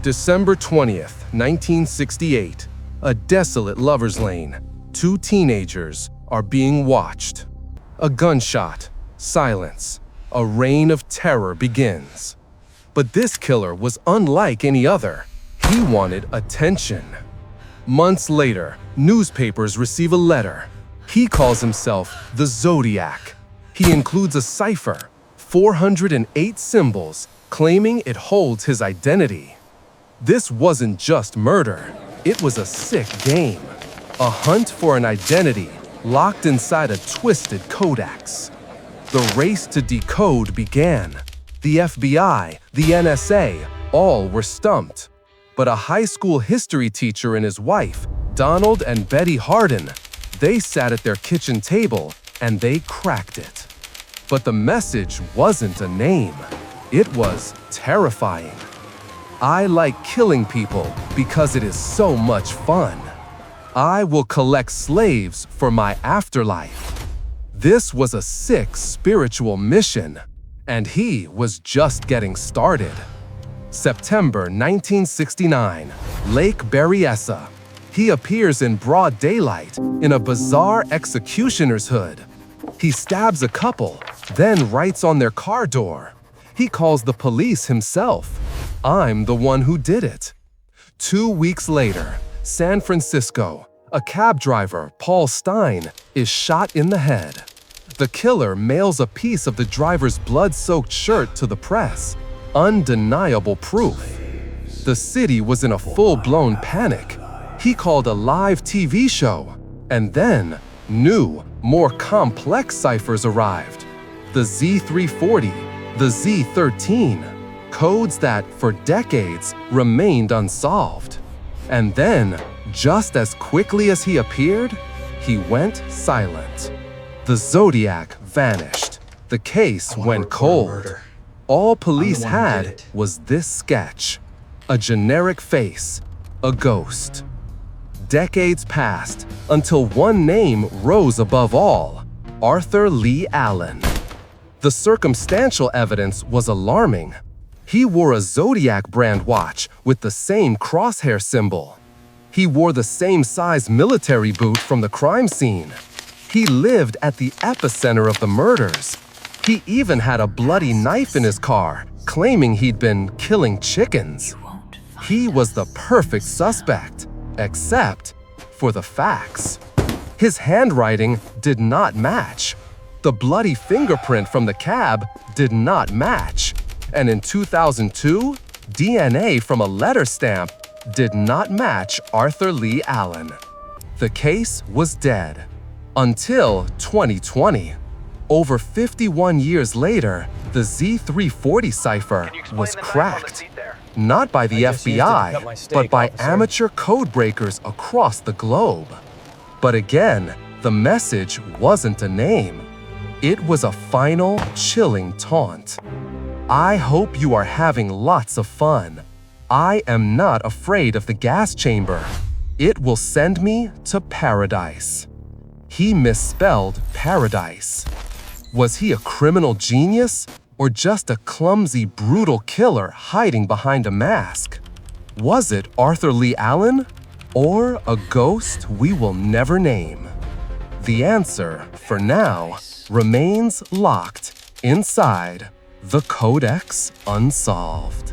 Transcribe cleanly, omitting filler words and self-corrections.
December 20th, 1968. A desolate lover's lane. Two teenagers are being watched. A gunshot, silence, a reign of terror begins. But this killer was unlike any other. He wanted attention. Months later, newspapers receive a letter. He calls himself the Zodiac. He includes a cipher, 408 symbols, claiming it holds his identity. This wasn't just murder. It was a sick game. A hunt for an identity locked inside a twisted codex. The race to decode began. The FBI, the NSA, all were stumped. But a high school history teacher and his wife, Donald and Betty Hardin, they sat at their kitchen table and they cracked it. But the message wasn't a name. It was terrifying. I like killing people because it is so much fun. I will collect slaves for my afterlife. This was a sick spiritual mission, and he was just getting started. September 1969, Lake Berryessa. He appears in broad daylight in a bizarre executioner's hood. He stabs a couple, then writes on their car door. He calls the police himself. I'm the one who did it. 2 weeks later, San Francisco, a cab driver, Paul Stein, is shot in the head. The killer mails a piece of the driver's blood-soaked shirt to the press. Undeniable proof. The city was in a full-blown panic. He called a live TV show, and then new, more complex ciphers arrived. The Z340, the Z13, codes that, for decades, remained unsolved. And then, just as quickly as he appeared, he went silent. The Zodiac vanished. The case went cold. All police had was this sketch. A generic face, a ghost. Decades passed until one name rose above all: Arthur Lee Allen. The circumstantial evidence was alarming. He wore a Zodiac brand watch with the same crosshair symbol. He wore the same size military boot from the crime scene. He lived at the epicenter of the murders. He even had a bloody knife in his car, claiming he'd been killing chickens. He was the perfect suspect, except for the facts. His handwriting did not match. The bloody fingerprint from the cab did not match. And in 2002, DNA from a letter stamp did not match Arthur Lee Allen. The case was dead. Until 2020. Over 51 years later, the Z340 cipher was cracked. Not by the FBI, but by amateur codebreakers across the globe. But again, the message wasn't a name. It was a final, chilling taunt. I hope you are having lots of fun. I am not afraid of the gas chamber. It will send me to paradise. He misspelled paradise. Was he a criminal genius or just a clumsy, brutal killer hiding behind a mask? Was it Arthur Lee Allen or a ghost we will never name? The answer, for now, remains locked inside the Codex Unsolved.